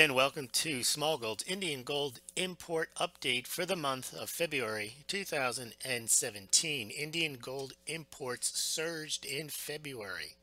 and welcome to Smaulgld's Indian Gold Import Update for the month of February 2017. Indian gold imports surged in February.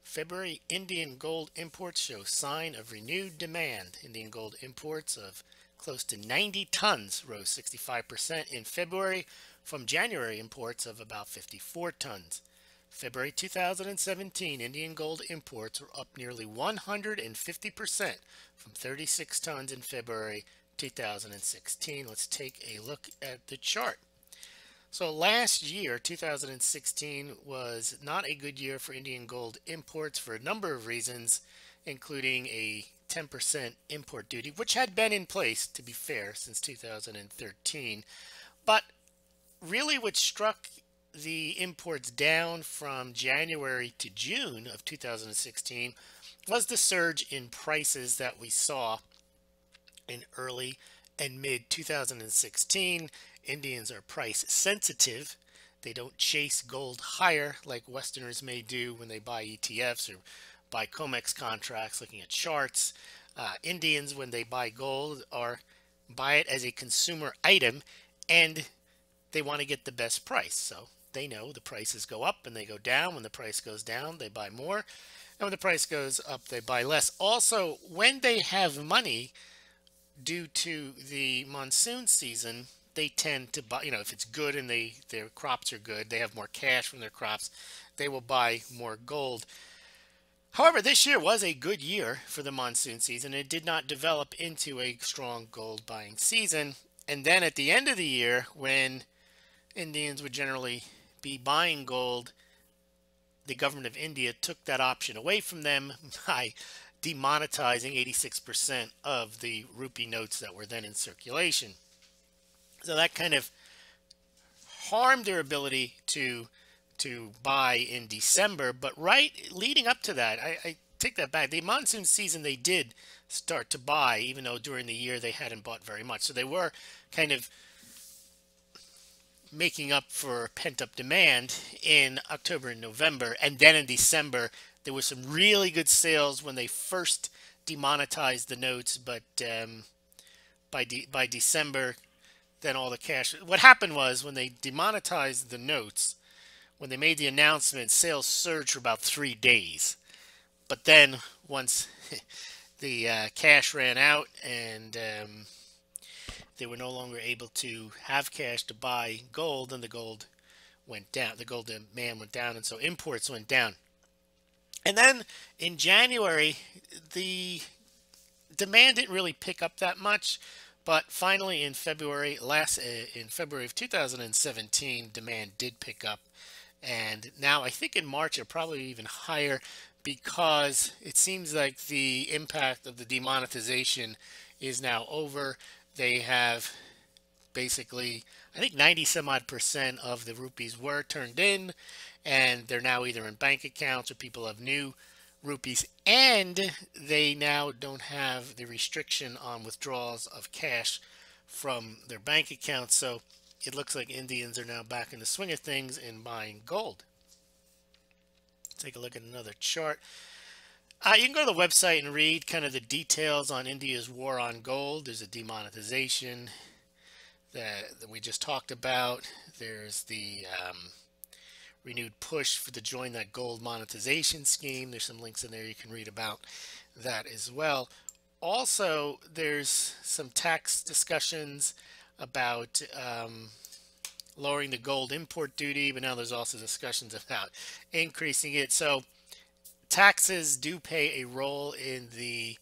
February Indian gold imports show sign of renewed demand. Indian gold imports of close to 90 tons rose 65% in February from January imports of about 54 tons. February 2017 Indian gold imports were up nearly 150% from 36 tons in February 2016. Let's take a look at the chart. So last year, 2016, was not a good year for Indian gold imports for a number of reasons, including a 10% import duty, which had been in place, to be fair, since 2013. But really what struck the imports down from January to June of 2016 was the surge in prices that we saw in early and mid 2016. Indians are price sensitive. They don't chase gold higher like Westerners may do when they buy ETFs or buy COMEX contracts looking at charts. Indians, when they buy gold, buy it as a consumer item, and they want to get the best price. So they know the prices go up and they go down. When the price goes down, they buy more. And when the price goes up, they buy less. Also, when they have money due to the monsoon season, they tend to buy, if it's good and their crops are good, they have more cash from their crops, they will buy more gold. However, this year was a good year for the monsoon season. It did not develop into a strong gold buying season. And then at the end of the year, when Indians would generally be buying gold, the government of India took that option away from them by demonetizing 86% of the rupee notes that were then in circulation. So that kind of harmed their ability to buy in December. But right leading up to that, I take that back. The monsoon season, they did start to buy, even though during the year they hadn't bought very much. So they were kind of making up for pent-up demand in October and November. And then in December, there were some really good sales when they first demonetized the notes. But by December, then all the cash. What happened was when they demonetized the notes, when they made the announcement, sales surged for about 3 days. But then once the cash ran out and they were no longer able to have cash to buy gold, and the gold went down. The gold demand went down, and so imports went down. And then in January, the demand didn't really pick up that much. But finally, in February of 2017, demand did pick up, and now I think in March it'll probably even higher, because it seems like the impact of the demonetization is now over. They have basically, I think 90 some odd % of the rupees were turned in, and they're now either in bank accounts or people have new rupees, and they now don't have the restriction on withdrawals of cash from their bank accounts. So it looks like Indians are now back in the swing of things in buying gold. Take a look at another chart. You can go to the website and read kind of the details on India's war on gold. There's a demonetization that we just talked about. There's the renewed push to join that gold monetization scheme. There's some links in there you can read about that as well. Also, there's some tax discussions about lowering the gold import duty, but now there's also discussions about increasing it. So taxes do play a role in the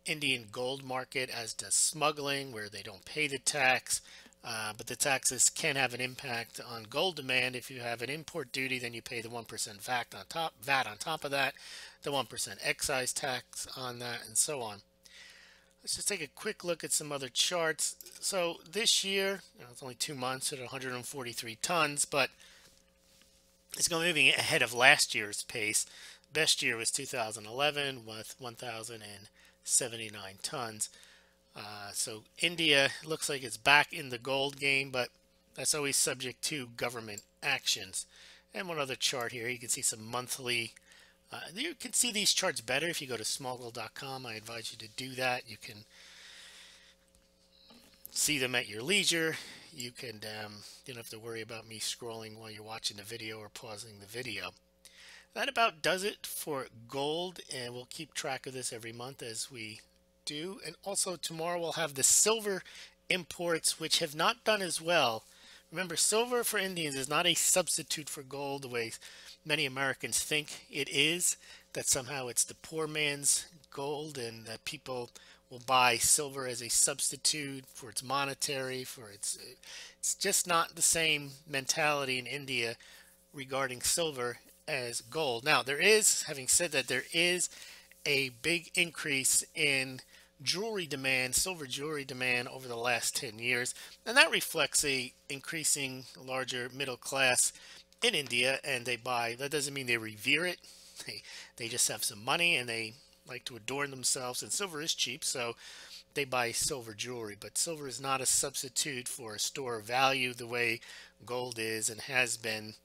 Indian gold market, as does smuggling, where they don't pay the tax. But the taxes can have an impact on gold demand. If you have an import duty, then you pay the 1% VAT on top of that, the 1% excise tax on that, and so on. Let's just take a quick look at some other charts. So this year, it's only 2 months at 143 tons, but it's going moving ahead of last year's pace. Best year was 2011 with 1,079 tons. So India looks like it's back in the gold game, but that's always subject to government actions. And one other chart here, you can see some monthly You can see these charts better if you go to smaulgld.com. I advise you to do that. You can see them at your leisure. You can you don't have to worry about me scrolling while you're watching the video or pausing the video. That about does it for gold, and we'll keep track of this every month as we do. And also tomorrow we'll have the silver imports, which have not done as well. Remember, silver for Indians is not a substitute for gold the way many Americans think it is, that somehow it's the poor man's gold and that people will buy silver as a substitute for its monetary, for it's just not the same mentality in India regarding silver as gold. Now, there is, having said that, there is a big increase in jewelry demand, silver jewelry demand over the last 10 years, and that reflects a increasing larger middle class in India, and they buy, that doesn't mean they revere it. They just have some money and they like to adorn themselves, and silver is cheap, so they buy silver jewelry. But silver is not a substitute for a store of value the way gold is and has been.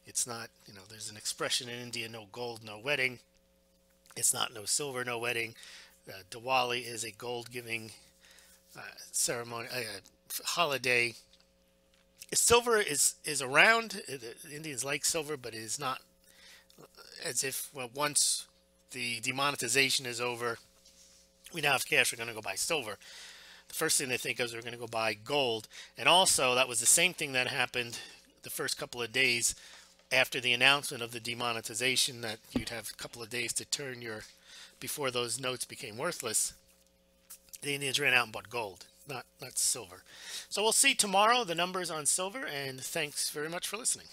It's not, there's an expression in India, no gold, no wedding. It's not no silver, no wedding. Diwali is a gold giving ceremony, holiday. Silver is around. The Indians like silver, but it is not as if, well, once the demonetization is over, we now have cash, we're going to go buy silver. The first thing they think of is we're going to go buy gold. And also, that was the same thing that happened the first couple of days after the announcement of the demonetization, that you'd have a couple of days to turn before those notes became worthless. The Indians ran out and bought gold, not silver. So we'll see tomorrow the numbers on silver, and thanks very much for listening.